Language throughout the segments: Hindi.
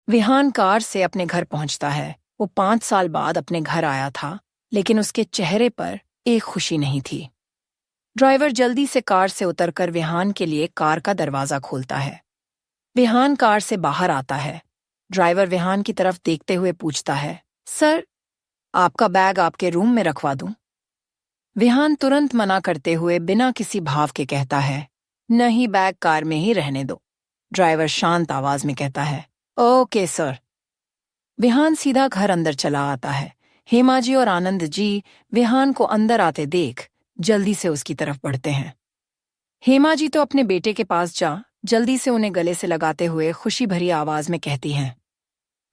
विहान कार से अपने घर पहुंचता है। वो 5 साल बाद अपने घर आया था, लेकिन उसके चेहरे पर एक खुशी नहीं थी। ड्राइवर जल्दी से कार से उतरकर विहान के लिए कार का दरवाजा खोलता है। विहान कार से बाहर आता है। ड्राइवर विहान की तरफ देखते हुए पूछता है, सर, आपका बैग आपके रूम में रखवा दूं? विहान तुरंत मना करते हुए बिना किसी भाव के कहता है, नहीं, बैग कार में ही रहने दो। ड्राइवर शांत आवाज में कहता है, ओके सर। विहान सीधा घर अंदर चला आता है। हेमा जी और आनंद जी विहान को अंदर आते देख जल्दी से उसकी तरफ बढ़ते हैं। हेमा जी तो अपने बेटे के पास जा जल्दी से उन्हें गले से लगाते हुए खुशी भरी आवाज में कहती हैं,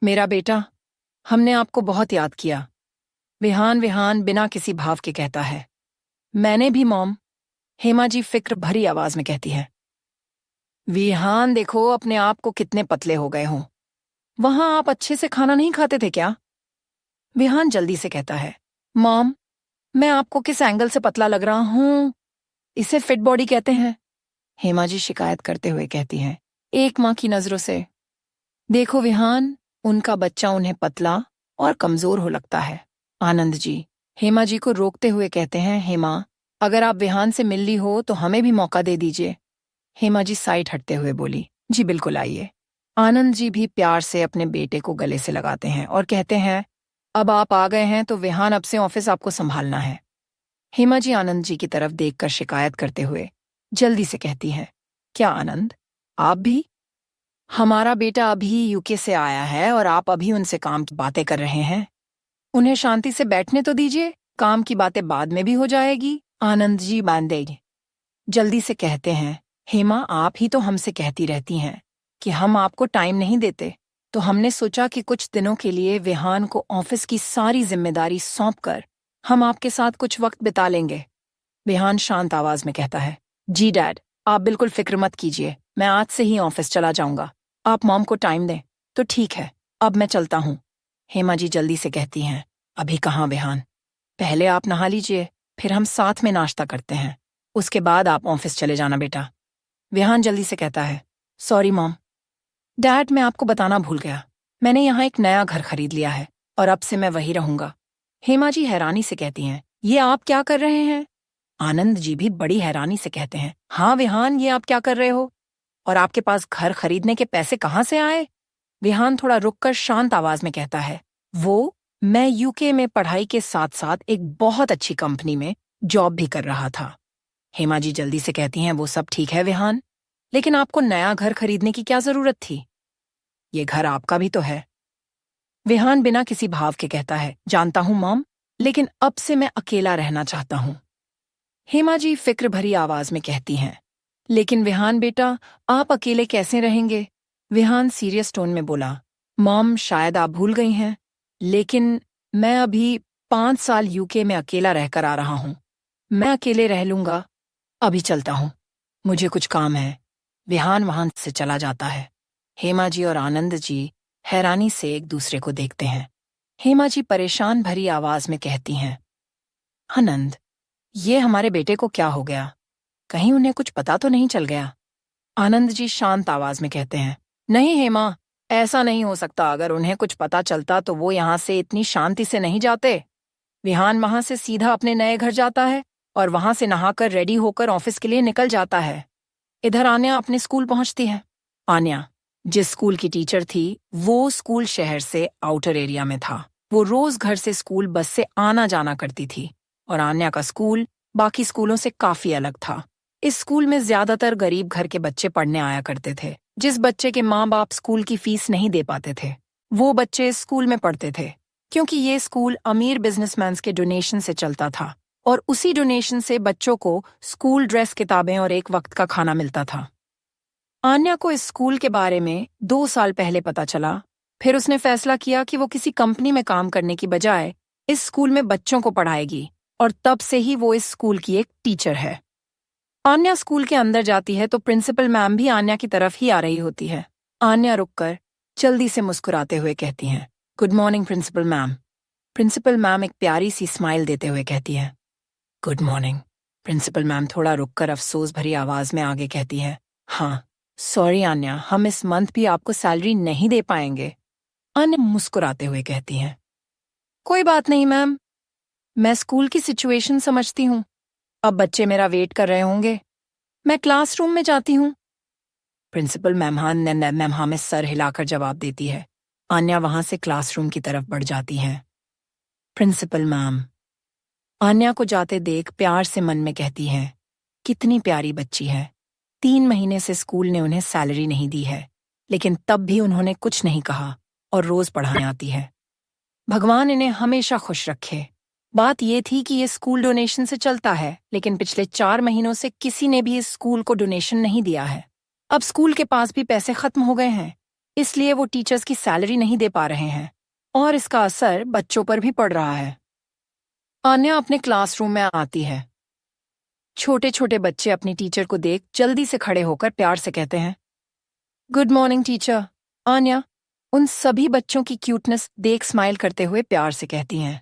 मेरा बेटा, हमने आपको बहुत याद किया। विहान विहान बिना किसी भाव के कहता है, मैंने भी मॉम। हेमा जी फिक्र भरी आवाज में कहती है, विहान देखो अपने आप को कितने पतले हो गए हों। वहां आप अच्छे से खाना नहीं खाते थे क्या? विहान जल्दी से कहता है, मॉम, मैं आपको किस एंगल से पतला लग रहा हूं? इसे फिट बॉडी कहते हैं। हेमा जी शिकायत करते हुए कहती हैं, एक माँ की नजरों से। देखो विहान, उनका बच्चा उन्हें पतला और कमजोर हो लगता है। आनंद जी हेमा जी को रोकते हुए कहते हैं, हेमा, अगर आप विहान से मिल ली हो तो हमें भी मौका दे दीजिए। हेमा जी साइड हटते हुए बोली, जी बिल्कुल, आइए। आनंद जी भी प्यार से अपने बेटे को गले से लगाते हैं और कहते हैं, अब आप आ गए हैं तो विहान अब से ऑफिस आपको संभालना है। हेमा जी आनंद जी की तरफ देखकर शिकायत करते हुए जल्दी से कहती हैं, क्या आनंद, आप भी? हमारा बेटा अभी यूके से आया है और आप अभी उनसे काम की बातें कर रहे हैं। उन्हें शांति से बैठने तो दीजिए, काम की बातें बाद में भी हो जाएगी। आनंद जी बांधे जल्दी से कहते हैं, हेमा, आप ही तो हमसे कहती रहती हैं कि हम आपको टाइम नहीं देते, तो हमने सोचा कि कुछ दिनों के लिए विहान को ऑफिस की सारी जिम्मेदारी सौंपकर हम आपके साथ कुछ वक्त बिता लेंगे। विहान शांत आवाज में कहता है, जी डैड, आप बिल्कुल फिक्र मत कीजिए, मैं आज से ही ऑफिस चला जाऊंगा। आप मॉम को टाइम दें तो ठीक है, अब मैं चलता हूं। हेमा जी जल्दी से कहती हैं, अभी कहाँ विहान, पहले आप नहा लीजिए, फिर हम साथ में नाश्ता करते हैं, उसके बाद आप ऑफिस चले जाना बेटा। विहान जल्दी से कहता है, सॉरी मॉम। डैड, मैं आपको बताना भूल गया, मैंने यहाँ एक नया घर खरीद लिया है और अब से मैं वहीं रहूंगा। हेमा जी हैरानी से कहती हैं, ये आप क्या कर रहे हैं? आनंद जी भी बड़ी हैरानी से कहते हैं, हाँ विहान, ये आप क्या कर रहे हो? और आपके पास घर खरीदने के पैसे कहाँ से आए? विहान थोड़ा रुककर शांत आवाज में कहता है, मैं यूके में पढ़ाई के साथ साथ एक बहुत अच्छी कंपनी में जॉब भी कर रहा था। हेमा जी जल्दी से कहती हैं, वो सब ठीक है विहान, लेकिन आपको नया घर खरीदने की क्या जरूरत थी? ये घर आपका भी तो है। विहान बिना किसी भाव के कहता है, जानता हूं मॉम, लेकिन अब से मैं अकेला रहना चाहता हूं। हेमा जी फिक्र भरी आवाज में कहती हैं, लेकिन विहान बेटा, आप अकेले कैसे रहेंगे? विहान सीरियस टोन में बोला, मॉम, शायद आप भूल गई हैं, लेकिन मैं अभी 5 साल यूके में अकेला रहकर आ रहा हूं। मैं अकेले रह लूंगा, अभी चलता हूं, मुझे कुछ काम है। विहान वहां से चला जाता है। हेमा जी और आनंद जी हैरानी से एक दूसरे को देखते हैं। हेमा जी परेशान भरी आवाज में कहती हैं, आनंद, ये हमारे बेटे को क्या हो गया? कहीं उन्हें कुछ पता तो नहीं चल गया? आनंद जी शांत आवाज में कहते हैं, नहीं हेमा, ऐसा नहीं हो सकता। अगर उन्हें कुछ पता चलता तो वो यहाँ से इतनी शांति से नहीं जाते। विहान वहां से सीधा अपने नए घर जाता है और वहां से नहाकर रेडी होकर ऑफिस के लिए निकल जाता है। इधर आन्या अपने स्कूल पहुंचती है। आन्या जिस स्कूल की टीचर थी, वो स्कूल शहर से आउटर एरिया में था। वो रोज घर से स्कूल बस से आना जाना करती थी और आन्या का स्कूल बाकी स्कूलों से काफी अलग था। इस स्कूल में ज्यादातर गरीब घर के बच्चे पढ़ने आया करते थे। जिस बच्चे के माँ बाप स्कूल की फीस नहीं दे पाते थे, वो बच्चे इस स्कूल में पढ़ते थे, क्योंकि ये स्कूल अमीर बिजनेसमैन के डोनेशन से चलता था और उसी डोनेशन से बच्चों को स्कूल ड्रेस, किताबें और एक वक्त का खाना मिलता था। आन्या को इस स्कूल के बारे में 2 साल पहले पता चला। फिर उसने फैसला किया कि वो किसी कंपनी में काम करने की बजाय इस स्कूल में बच्चों को पढ़ाएगी और तब से ही वो इस स्कूल की एक टीचर है। आन्या स्कूल के अंदर जाती है तो प्रिंसिपल मैम भी आन्या की तरफ ही आ रही होती है। आन्या रुककर जल्दी से मुस्कुराते हुए कहती हैं, good morning principal ma'am. Principal ma'am एक प्यारी सी स्माइल देते हुए कहती हैं, गुड मॉर्निंग। प्रिंसिपल मैम थोड़ा रुककर अफसोस भरी आवाज में आगे कहती है, हाँ सॉरी आन्या, हम इस मंथ भी आपको सैलरी नहीं दे पाएंगे। आन्या मुस्कुराते हुए कहती हैं, कोई बात नहीं मैम, मैं स्कूल की सिचुएशन समझती हूँ। अब बच्चे मेरा वेट कर रहे होंगे, मैं क्लासरूम में जाती हूँ। प्रिंसिपल मेमहान ने मेमहा में सर हिलाकर जवाब देती है। आन्या वहां से क्लासरूम की तरफ बढ़ जाती है। प्रिंसिपल मैम आन्या को जाते देख प्यार से मन में कहती है, कितनी प्यारी बच्ची है। 3 महीने से स्कूल ने उन्हें सैलरी नहीं दी है, लेकिन तब भी उन्होंने कुछ नहीं कहा और रोज पढ़ाने आती है। भगवान इन्हें हमेशा खुश रखे। बात यह थी कि ये स्कूल डोनेशन से चलता है, लेकिन पिछले 4 महीनों से किसी ने भी इस स्कूल को डोनेशन नहीं दिया है। अब स्कूल के पास भी पैसे खत्म हो गए हैं, इसलिए वो टीचर्स की सैलरी नहीं दे पा रहे हैं और इसका असर बच्चों पर भी पड़ रहा है। आन्या अपने क्लासरूम में आती है। छोटे छोटे बच्चे अपनी टीचर को देख जल्दी से खड़े होकर प्यार से कहते हैं, गुड मॉर्निंग टीचर। आन्या उन सभी बच्चों की क्यूटनेस देख स्माइल करते हुए प्यार से कहती हैं,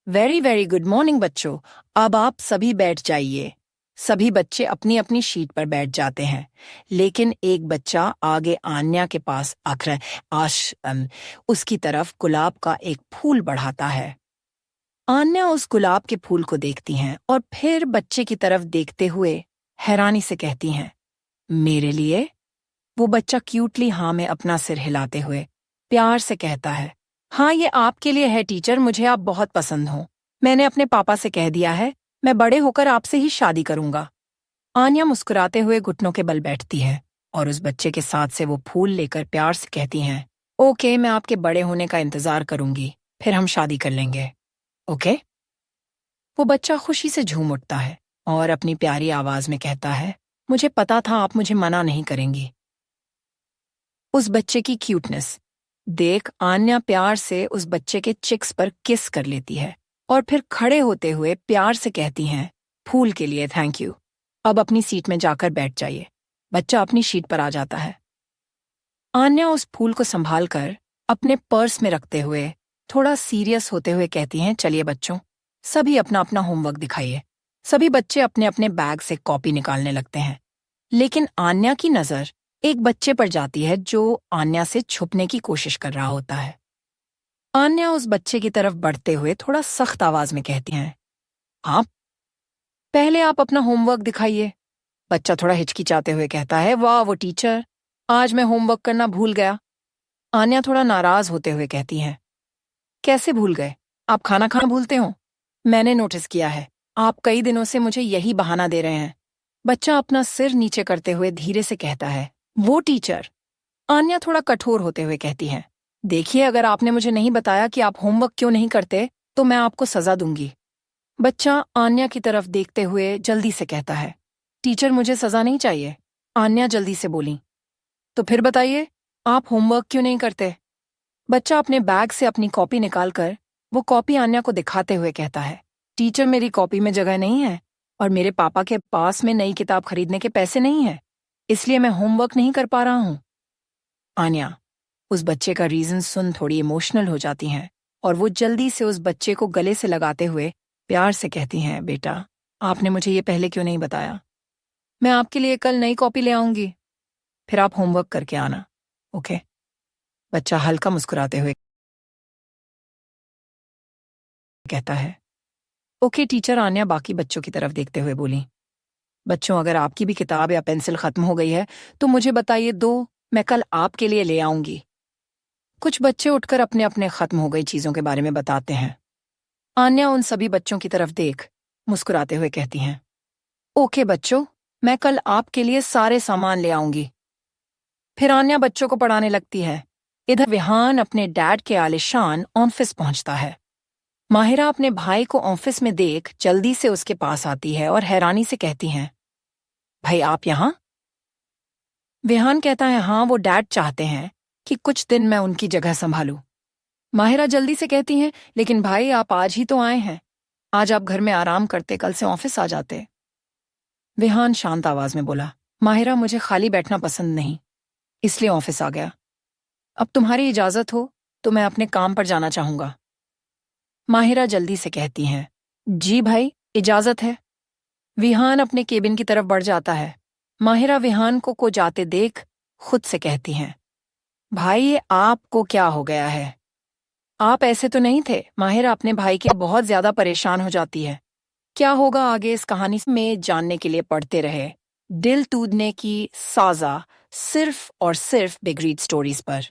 वेरी वेरी गुड मॉर्निंग बच्चों, अब आप सभी बैठ जाइए। सभी बच्चे अपनी अपनी शीट पर बैठ जाते हैं, लेकिन एक बच्चा आगे आन्या के पास आकर उसकी तरफ गुलाब का एक फूल बढ़ाता है। आन्या उस गुलाब के फूल को देखती हैं और फिर बच्चे की तरफ देखते हुए हैरानी से कहती हैं, मेरे लिए? वो बच्चा क्यूटली हाँ में अपना सिर हिलाते हुए प्यार से कहता है, हाँ ये आपके लिए है टीचर, मुझे आप बहुत पसंद हो। मैंने अपने पापा से कह दिया है, मैं बड़े होकर आपसे ही शादी करूंगा। आन्या मुस्कुराते हुए घुटनों के बल बैठती है और उस बच्चे के साथ से वो फूल लेकर प्यार से कहती हैं, ओके मैं आपके बड़े होने का इंतजार करूंगी, फिर हम शादी कर लेंगे, ओके? वो बच्चा खुशी से झूम उठता है और अपनी प्यारी आवाज में कहता है, मुझे पता था आप मुझे मना नहीं करेंगी। उस बच्चे की क्यूटनेस देख आन्या प्यार से उस बच्चे के चिक्स पर किस कर लेती है और फिर खड़े होते हुए प्यार से कहती हैं, फूल के लिए थैंक यू। अब अपनी सीट में जाकर बैठ जाइए। बच्चा अपनी शीट पर आ जाता है। आन्या उस फूल को संभालकर अपने पर्स में रखते हुए थोड़ा सीरियस होते हुए कहती हैं, चलिए बच्चों, सभी अपना अपना होमवर्क दिखाइए। सभी बच्चे अपने अपने बैग से कॉपी निकालने लगते हैं, लेकिन आन्या की नजर एक बच्चे पर जाती है जो आन्या से छुपने की कोशिश कर रहा होता है। आन्या उस बच्चे की तरफ बढ़ते हुए थोड़ा सख्त आवाज में कहती हैं, पहले आप अपना होमवर्क दिखाइए। बच्चा थोड़ा हिचकिचाते हुए कहता है, वाह वो टीचर, आज मैं होमवर्क करना भूल गया। आन्या थोड़ा नाराज होते हुए कहती हैं, कैसे भूल गए? आप खाना खाना भूलते हो? मैंने नोटिस किया है, आप कई दिनों से मुझे यही बहाना दे रहे हैं। बच्चा अपना सिर नीचे करते हुए धीरे से कहता है, वो टीचर। आन्या थोड़ा कठोर होते हुए कहती है, देखिए अगर आपने मुझे नहीं बताया कि आप होमवर्क क्यों नहीं करते तो मैं आपको सजा दूंगी। बच्चा आन्या की तरफ देखते हुए जल्दी से कहता है, टीचर मुझे सजा नहीं चाहिए। आन्या जल्दी से बोली, तो फिर बताइए आप होमवर्क क्यों नहीं करते? बच्चा अपने बैग से अपनी कॉपी निकालकर वो कॉपी आन्या को दिखाते हुए कहता है, टीचर मेरी कॉपी में जगह नहीं है और मेरे पापा के पास में नई किताब खरीदने के पैसे नहीं है, इसलिए मैं होमवर्क नहीं कर पा रहा हूँ। आन्या उस बच्चे का रीजन सुन थोड़ी इमोशनल हो जाती हैं और वो जल्दी से उस बच्चे को गले से लगाते हुए प्यार से कहती हैं, बेटा आपने मुझे ये पहले क्यों नहीं बताया? मैं आपके लिए कल नई कॉपी ले आऊंगी, फिर आप होमवर्क करके आना, ओके? बच्चा हल्का मुस्कुराते हुए कहता है, ओके टीचर। आन्या बाकी बच्चों की तरफ देखते हुए बोली, बच्चों अगर आपकी भी किताब या पेंसिल खत्म हो गई है तो मुझे बताइए, दो मैं कल आपके लिए ले आऊंगी। कुछ बच्चे उठकर अपने अपने खत्म हो गई चीजों के बारे में बताते हैं। आन्या उन सभी बच्चों की तरफ देख मुस्कुराते हुए कहती हैं, ओके बच्चों, मैं कल आपके लिए सारे सामान ले आऊंगी। फिर आन्या बच्चों को पढ़ाने लगती है। इधर विहान अपने डैड के आलिशान ऑफिस पहुंचता है। माहिरा अपने भाई को ऑफिस में देख जल्दी से उसके पास आती है और हैरानी से कहती हैं, भाई आप यहां? विहान कहता है, हाँ वो डैड चाहते हैं कि कुछ दिन मैं उनकी जगह संभालूं। माहिरा जल्दी से कहती हैं, लेकिन भाई आप आज ही तो आए हैं, आज आप घर में आराम करते, कल से ऑफिस आ जाते। विहान शांत आवाज में बोला, माहिरा मुझे खाली बैठना पसंद नहीं, इसलिए ऑफिस आ गया। अब तुम्हारी इजाजत हो तो मैं अपने काम पर जाना चाहूंगा। माहिरा जल्दी से कहती हैं, जी भाई इजाजत है। विहान अपने केबिन की तरफ बढ़ जाता है। माहिरा विहान को जाते देख खुद से कहती हैं, भाई ये आपको क्या हो गया है? आप ऐसे तो नहीं थे। माहिर अपने भाई के बहुत ज्यादा परेशान हो जाती है। क्या होगा आगे इस कहानी में जानने के लिए पढ़ते रहे दिल टूटने की साजा, सिर्फ और सिर्फ बिग रीड स्टोरीज पर।